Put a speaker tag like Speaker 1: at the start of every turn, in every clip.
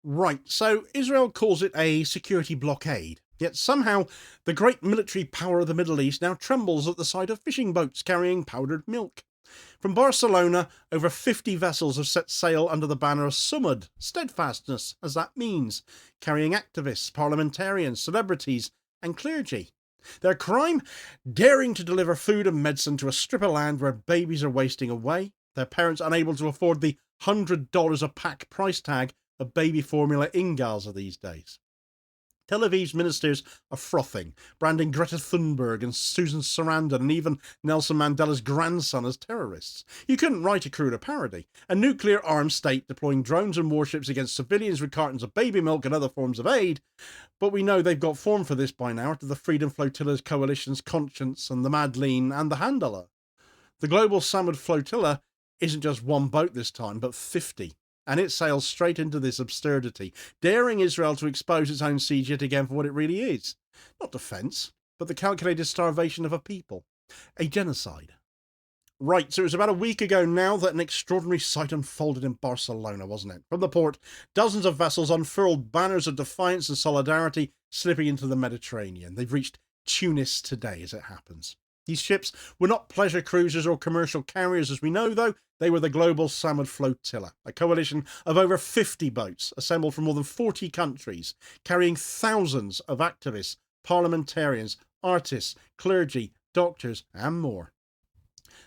Speaker 1: Right, so Israel calls it a security blockade. Yet somehow, the great military power of the Middle East now trembles at the sight of fishing boats carrying powdered milk. From Barcelona, over 50 vessels have set sail under the banner of sumud, steadfastness, as that means, carrying activists, parliamentarians, celebrities, and clergy. Their crime? Daring to deliver food and medicine to a strip of land where babies are wasting away, their parents unable to afford the $100 a pack price tag of baby formula in Gaza these days. Tel Aviv's ministers are frothing, branding Greta Thunberg and Susan Sarandon and even Nelson Mandela's grandson as terrorists. You couldn't write a cruder parody. A nuclear-armed state deploying drones and warships against civilians with cartons of baby milk and other forms of aid. But we know they've got form for this by now after the Freedom Flotilla's coalition's Conscience and the Madleen and the Handala. The Global Samud Flotilla isn't just one boat this time, but 50. And it sails straight into this absurdity, daring Israel to expose its own siege yet again for what it really is. Not defence, but the calculated starvation of a people. A genocide. Right, so it was about a week ago now that an extraordinary sight unfolded in Barcelona, wasn't it? From the port, dozens of vessels unfurled banners of defiance and solidarity, slipping into the Mediterranean. They've reached Tunis today, as it happens. These ships were not pleasure cruisers or commercial carriers as we know, though. They were the Global Samud Flotilla, a coalition of over 50 boats assembled from more than 40 countries, carrying thousands of activists, parliamentarians, artists, clergy, doctors, and more.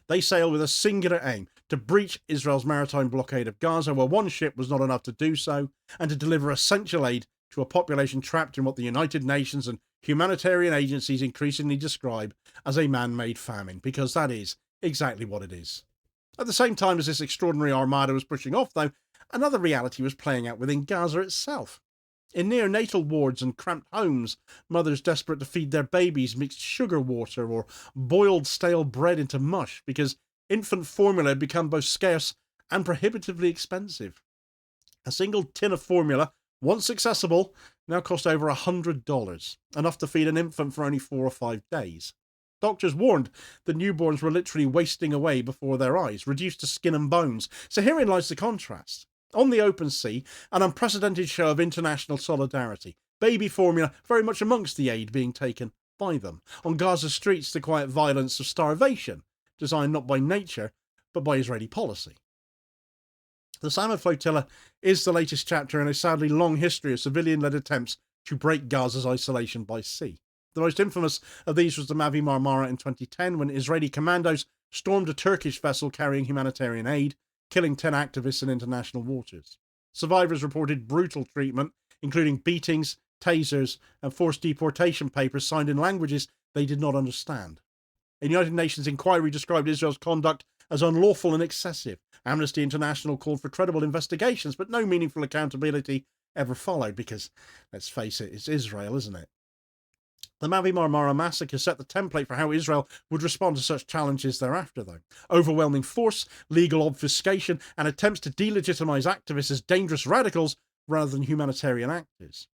Speaker 1: They sail with a singular aim to breach Israel's maritime blockade of Gaza, where one ship was not enough to do so, and to deliver essential aid to a population trapped in what the United Nations and humanitarian agencies increasingly describe as a man-made famine, because that is exactly what it is. At the same time as this extraordinary armada was pushing off, though, another reality was playing out within Gaza itself. In neonatal wards and cramped homes, mothers desperate to feed their babies mixed sugar water or boiled stale bread into mush because infant formula had become both scarce and prohibitively expensive. A single tin of formula, once accessible, now cost over $100, enough to feed an infant for only 4 or 5 days. Doctors warned the newborns were literally wasting away before their eyes, reduced to skin and bones. So herein lies the contrast. On the open sea, an unprecedented show of international solidarity. Baby formula very much amongst the aid being taken by them. On Gaza streets, the quiet violence of starvation, designed not by nature, but by Israeli policy. The Samud Flotilla is the latest chapter in a sadly long history of civilian-led attempts to break Gaza's isolation by sea. The most infamous of these was the Mavi Marmara in 2010, when Israeli commandos stormed a Turkish vessel carrying humanitarian aid, killing 10 activists in international waters. Survivors reported brutal treatment, including beatings, tasers, and forced deportation papers signed in languages they did not understand. A United Nations inquiry described Israel's conduct as unlawful and excessive. Amnesty International called for credible investigations, but no meaningful accountability ever followed because, let's face it, it's Israel, isn't it? The Mavi Marmara massacre set the template for how Israel would respond to such challenges thereafter, though. Overwhelming force, legal obfuscation, and attempts to delegitimize activists as dangerous radicals rather than humanitarian actors.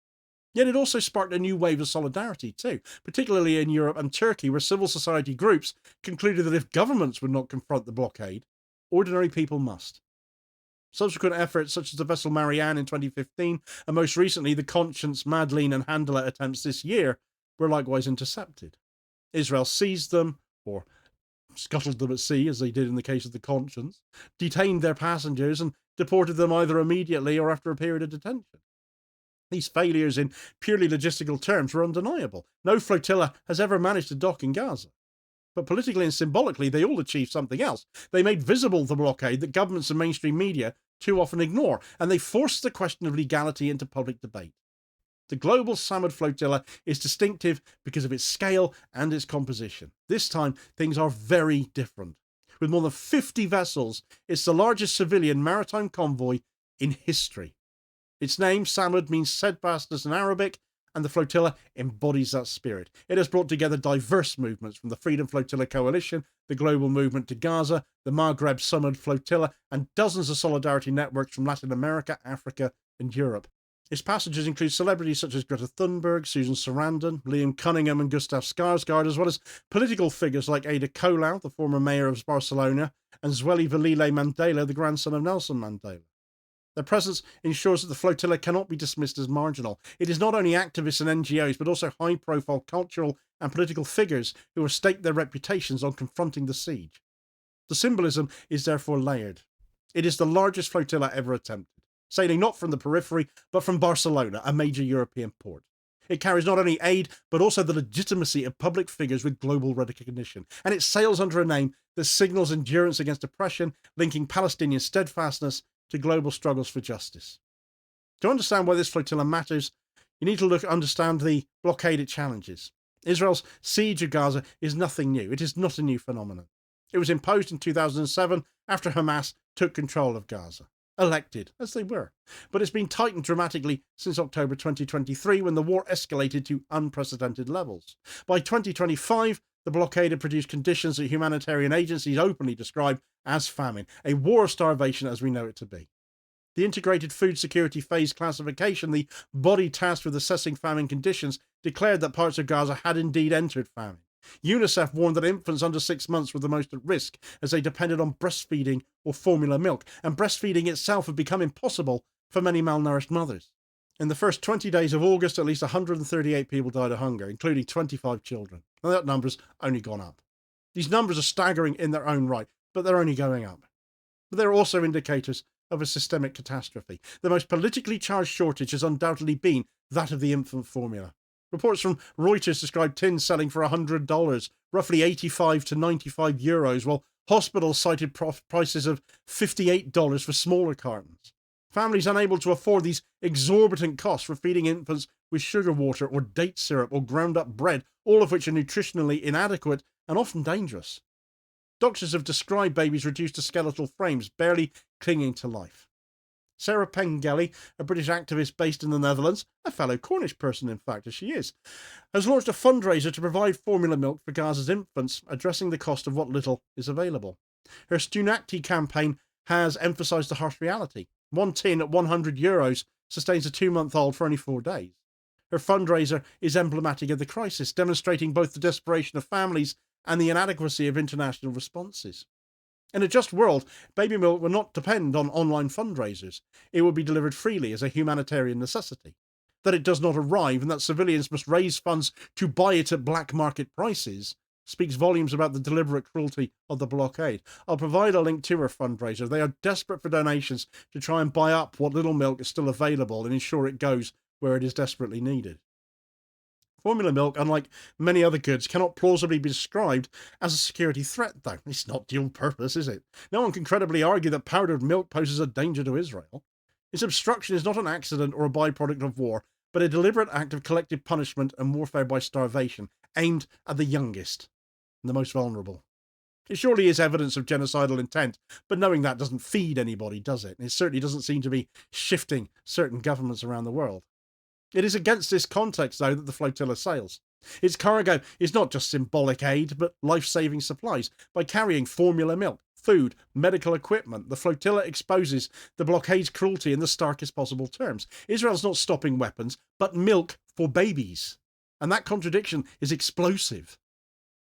Speaker 1: Yet it also sparked a new wave of solidarity too, particularly in Europe and Turkey, where civil society groups concluded that if governments would not confront the blockade, ordinary people must. Subsequent efforts, such as the vessel Marianne in 2015, and most recently the Conscience, Madleen and Handala attempts this year, were likewise intercepted. Israel seized them, or scuttled them at sea, as they did in the case of the Conscience, detained their passengers, and deported them either immediately or after a period of detention. These failures in purely logistical terms were undeniable. No flotilla has ever managed to dock in Gaza. But politically and symbolically, they all achieved something else. They made visible the blockade that governments and mainstream media too often ignore, and they forced the question of legality into public debate. The Global Samud Flotilla is distinctive because of its scale and its composition. This time, things are very different. With more than 50 vessels, it's the largest civilian maritime convoy in history. Its name, Samud, means steadfastness in Arabic, and the flotilla embodies that spirit. It has brought together diverse movements from the Freedom Flotilla Coalition, the Global Movement to Gaza, the Maghreb Samud Flotilla, and dozens of solidarity networks from Latin America, Africa, and Europe. Its passengers include celebrities such as Greta Thunberg, Susan Sarandon, Liam Cunningham and Gustav Skarsgård, as well as political figures like Ada Colau, the former mayor of Barcelona, and Zweli Mandela, the grandson of Nelson Mandela. Their presence ensures that the flotilla cannot be dismissed as marginal. It is not only activists and NGOs, but also high-profile cultural and political figures who have staked their reputations on confronting the siege. The symbolism is therefore layered. It is the largest flotilla ever attempted, sailing not from the periphery, but from Barcelona, a major European port. It carries not only aid, but also the legitimacy of public figures with global recognition, and it sails under a name that signals endurance against oppression, linking Palestinian steadfastness to global struggles for justice. To understand why this flotilla matters, you need to understand the blockade it challenges. Israel's siege of Gaza is nothing new. It is not a new phenomenon. It was imposed in 2007 after Hamas took control of Gaza. Elected, as they were. But it's been tightened dramatically since October 2023 when the war escalated to unprecedented levels. By 2025, the blockade had produced conditions that humanitarian agencies openly describe as famine, a war of starvation as we know it to be. The Integrated Food Security Phase classification, the body tasked with assessing famine conditions, declared that parts of Gaza had indeed entered famine. UNICEF warned that infants under 6 months were the most at risk as they depended on breastfeeding or formula milk, and breastfeeding itself had become impossible for many malnourished mothers. In the first 20 days of August, at least 138 people died of hunger, including 25 children, and that number's only gone up. These numbers are staggering in their own right, but they're only going up. But they're also indicators of a systemic catastrophe. The most politically charged shortage has undoubtedly been that of the infant formula. Reports from Reuters describe tins selling for $100, roughly 85 to 95 euros, while hospitals cited prices of $58 for smaller cartons. Families unable to afford these exorbitant costs for feeding infants with sugar water or date syrup or ground up bread, all of which are nutritionally inadequate and often dangerous. Doctors have described babies reduced to skeletal frames, barely clinging to life. Sarah Pengelly, a British activist based in the Netherlands, a fellow Cornish person in fact as she is, has launched a fundraiser to provide formula milk for Gaza's infants, addressing the cost of what little is available. Her Stunakti campaign has emphasised the harsh reality. One tin at €100 sustains a 2-month-old for only 4 days. Her fundraiser is emblematic of the crisis, demonstrating both the desperation of families and the inadequacy of international responses. In a just world, baby milk will not depend on online fundraisers. It will be delivered freely as a humanitarian necessity. That it does not arrive and that civilians must raise funds to buy it at black market prices speaks volumes about the deliberate cruelty of the blockade. I'll provide a link to her fundraiser. They are desperate for donations to try and buy up what little milk is still available and ensure it goes where it is desperately needed. Formula milk, unlike many other goods, cannot plausibly be described as a security threat, though. It's not dual purpose, is it? No one can credibly argue that powdered milk poses a danger to Israel. Its obstruction is not an accident or a byproduct of war, but a deliberate act of collective punishment and warfare by starvation, aimed at the youngest and the most vulnerable. It surely is evidence of genocidal intent, but knowing that doesn't feed anybody, does it? And it certainly doesn't seem to be shifting certain governments around the world. It is against this context, though, that the flotilla sails. Its cargo is not just symbolic aid, but life-saving supplies. By carrying formula milk, food, medical equipment, the flotilla exposes the blockade's cruelty in the starkest possible terms. Israel's not stopping weapons, but milk for babies. And that contradiction is explosive.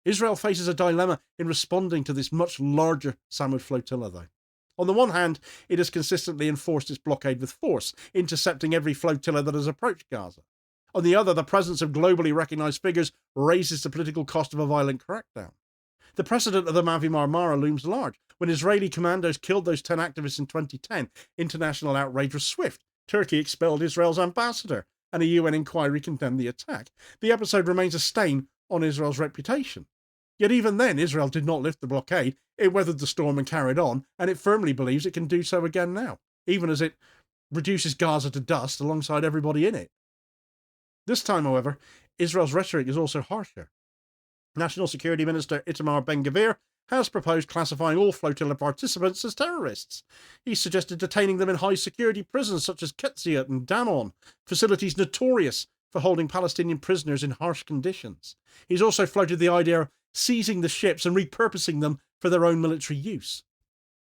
Speaker 1: Israel faces a dilemma in responding to this much larger Samud Flotilla, though. On the one hand, it has consistently enforced its blockade with force, intercepting every flotilla that has approached Gaza. On the other, the presence of globally recognised figures raises the political cost of a violent crackdown. The precedent of the Mavi Marmara looms large. When Israeli commandos killed those 10 activists in 2010, international outrage was swift. Turkey expelled Israel's ambassador, and a UN inquiry condemned the attack. The episode remains a stain on Israel's reputation. Yet even then, Israel did not lift the blockade. It weathered the storm and carried on, and it firmly believes it can do so again now, even as it reduces Gaza to dust alongside everybody in it. This time, however, Israel's rhetoric is also harsher. National Security Minister Itamar Ben-Gvir has proposed classifying all flotilla participants as terrorists. He suggested detaining them in high-security prisons such as Ketziat and Danon, facilities notorious for holding Palestinian prisoners in harsh conditions. He's also floated the idea of seizing the ships and repurposing them for their own military use.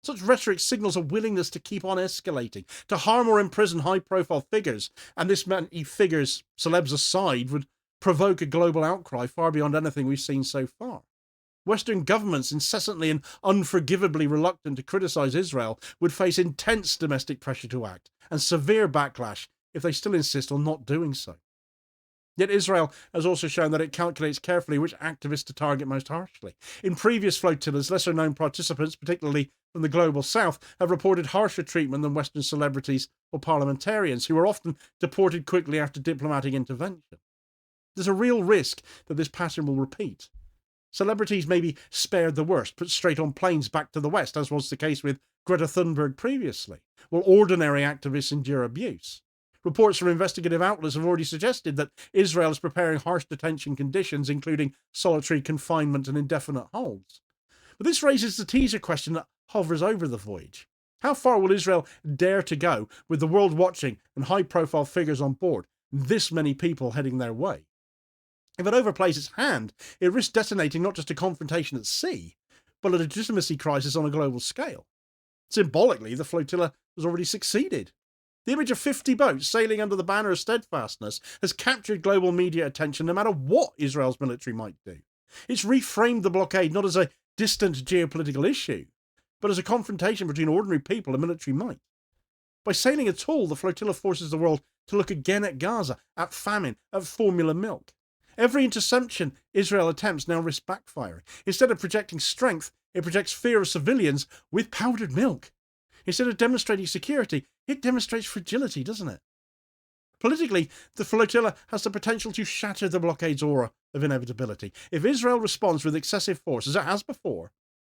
Speaker 1: Such rhetoric signals a willingness to keep on escalating, to harm or imprison high-profile figures, and this many figures, celebs aside, would provoke a global outcry far beyond anything we've seen so far. Western governments, incessantly and unforgivably reluctant to criticise Israel, would face intense domestic pressure to act and severe backlash if they still insist on not doing so. Yet Israel has also shown that it calculates carefully which activists to target most harshly. In previous flotillas, lesser-known participants, particularly from the Global South, have reported harsher treatment than Western celebrities or parliamentarians, who are often deported quickly after diplomatic intervention. There's a real risk that this pattern will repeat. Celebrities may be spared the worst, put straight on planes back to the West, as was the case with Greta Thunberg previously, while ordinary activists endure abuse. Reports from investigative outlets have already suggested that Israel is preparing harsh detention conditions, including solitary confinement and indefinite holds. But this raises the teaser question that hovers over the voyage. How far will Israel dare to go with the world watching and high-profile figures on board, this many people heading their way? If it overplays its hand, it risks detonating not just a confrontation at sea, but a legitimacy crisis on a global scale. Symbolically, the flotilla has already succeeded. The image of 50 boats sailing under the banner of steadfastness has captured global media attention no matter what Israel's military might do. It's reframed the blockade not as a distant geopolitical issue, but as a confrontation between ordinary people and military might. By sailing at all, the flotilla forces the world to look again at Gaza, at famine, at formula milk. Every interception Israel attempts now risks backfiring. Instead of projecting strength, it projects fear of civilians with powdered milk. Instead of demonstrating security, it demonstrates fragility, doesn't it? Politically, the flotilla has the potential to shatter the blockade's aura of inevitability. If Israel responds with excessive force, as it has before,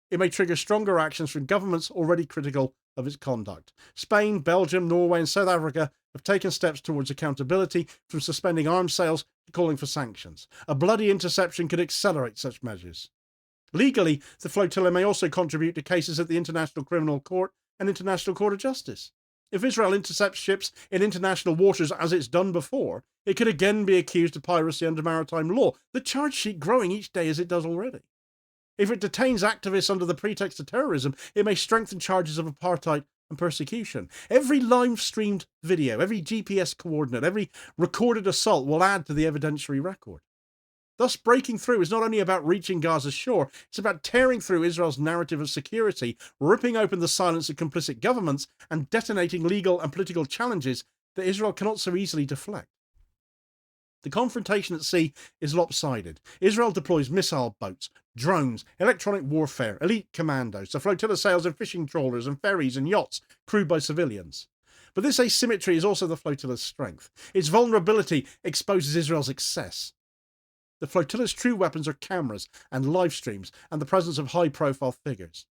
Speaker 1: it may trigger stronger actions from governments already critical of its conduct. Spain, Belgium, Norway and South Africa have taken steps towards accountability, from suspending arms sales to calling for sanctions. A bloody interception could accelerate such measures. Legally, the flotilla may also contribute to cases at the International Criminal Court and International Court of Justice. If Israel intercepts ships in international waters as it's done before, it could again be accused of piracy under maritime law, the charge sheet growing each day as it does already. If it detains activists under the pretext of terrorism, it may strengthen charges of apartheid and persecution. Every live-streamed video, every GPS coordinate, every recorded assault will add to the evidentiary record. Thus, breaking through is not only about reaching Gaza's shore, it's about tearing through Israel's narrative of security, ripping open the silence of complicit governments, and detonating legal and political challenges that Israel cannot so easily deflect. The confrontation at sea is lopsided. Israel deploys missile boats, drones, electronic warfare, elite commandos. The flotilla sails in fishing trawlers and ferries and yachts crewed by civilians. But this asymmetry is also the flotilla's strength. Its vulnerability exposes Israel's excess. The flotilla's true weapons are cameras and live streams and the presence of high-profile figures.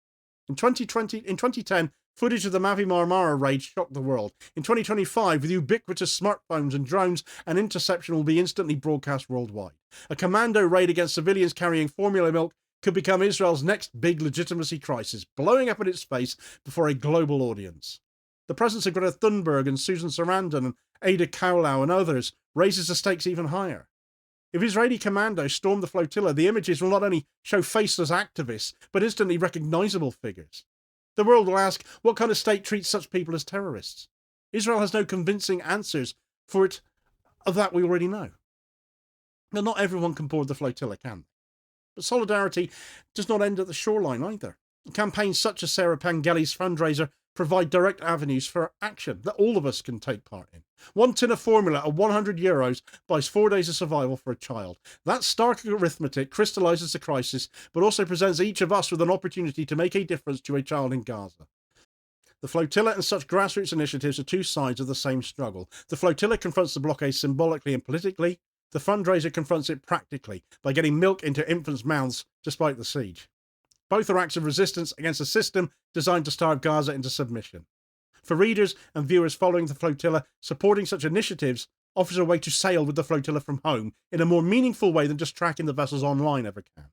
Speaker 1: In 2010, footage of the Mavi Marmara raid shocked the world. In 2025, with ubiquitous smartphones and drones, an interception will be instantly broadcast worldwide. A commando raid against civilians carrying formula milk could become Israel's next big legitimacy crisis, blowing up in its face before a global audience. The presence of Greta Thunberg and Susan Sarandon and Ada Kaulau and others raises the stakes even higher. If Israeli commandos storm the flotilla, the images will not only show faceless activists, but instantly recognizable figures. The world will ask, what kind of state treats such people as terrorists? Israel has no convincing answers for it of that we already know. Now, not everyone can board the flotilla, can they? But solidarity does not end at the shoreline either. Campaigns such as Sarah Pangeli's fundraiser provide direct avenues for action that all of us can take part in. One tin of formula at €100 buys 4 days of survival for a child. That stark arithmetic crystallises the crisis, but also presents each of us with an opportunity to make a difference to a child in Gaza. The flotilla and such grassroots initiatives are two sides of the same struggle. The flotilla confronts the blockade symbolically and politically. The fundraiser confronts it practically by getting milk into infants' mouths despite the siege. Both are acts of resistance against a system designed to starve Gaza into submission. For readers and viewers following the flotilla, supporting such initiatives offers a way to sail with the flotilla from home in a more meaningful way than just tracking the vessels online ever can.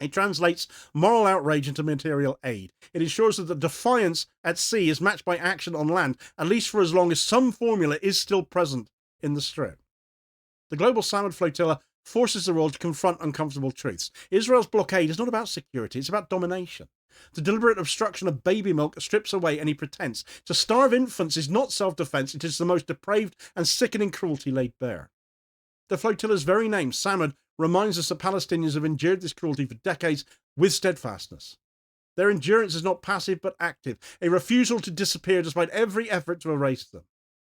Speaker 1: It translates moral outrage into material aid. It ensures that the defiance at sea is matched by action on land, at least for as long as some formula is still present in the Strip. The Global Samud Flotilla forces the world to confront uncomfortable truths. Israel's blockade is not about security, it's about domination. The deliberate obstruction of baby milk strips away any pretense. To starve infants is not self-defense, it is the most depraved and sickening cruelty laid bare. The flotilla's very name, Samud, reminds us that Palestinians have endured this cruelty for decades with steadfastness. Their endurance is not passive but active, a refusal to disappear despite every effort to erase them.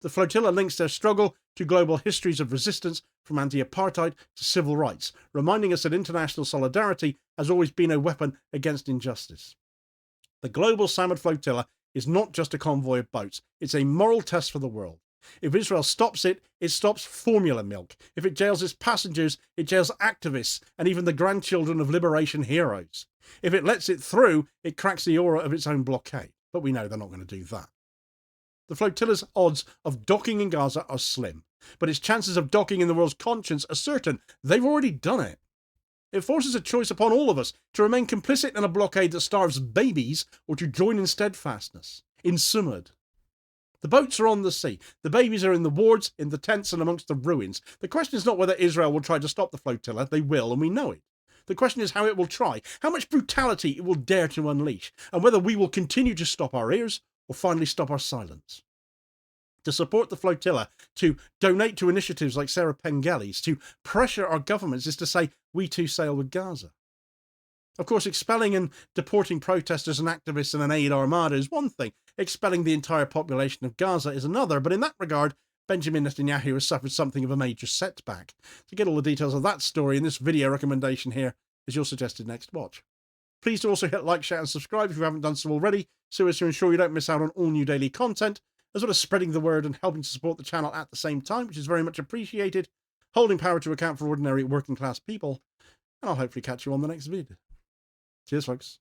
Speaker 1: The flotilla links their struggle to global histories of resistance from anti-apartheid to civil rights, reminding us that international solidarity has always been a weapon against injustice. The Global Samud Flotilla is not just a convoy of boats, it's a moral test for the world. If Israel stops it, it stops formula milk. If it jails its passengers, it jails activists and even the grandchildren of liberation heroes. If it lets it through, it cracks the aura of its own blockade. But we know they're not going to do that. The flotilla's odds of docking in Gaza are slim, but its chances of docking in the world's conscience are certain. They've already done it. It forces a choice upon all of us to remain complicit in a blockade that starves babies or to join in steadfastness, in sumud. The boats are on the sea. The babies are in the wards, in the tents and amongst the ruins. The question is not whether Israel will try to stop the flotilla. They will, and we know it. The question is how it will try, how much brutality it will dare to unleash, and whether we will continue to stop our ears or finally stop our silence. To support the flotilla, to donate to initiatives like Sarah Pengelly's, to pressure our governments is to say, we too sail with Gaza. Of course, expelling and deporting protesters and activists in an aid armada is one thing. Expelling the entire population of Gaza is another, but in that regard, Benjamin Netanyahu has suffered something of a major setback. To get all the details of that story in this video recommendation here is your suggested next watch. Please do also hit like, share and subscribe if you haven't done so already, so as to ensure you don't miss out on all new daily content, as well as spreading the word and helping to support the channel at the same time, which is very much appreciated, holding power to account for ordinary working class people, and I'll hopefully catch you on the next vid. Cheers, folks.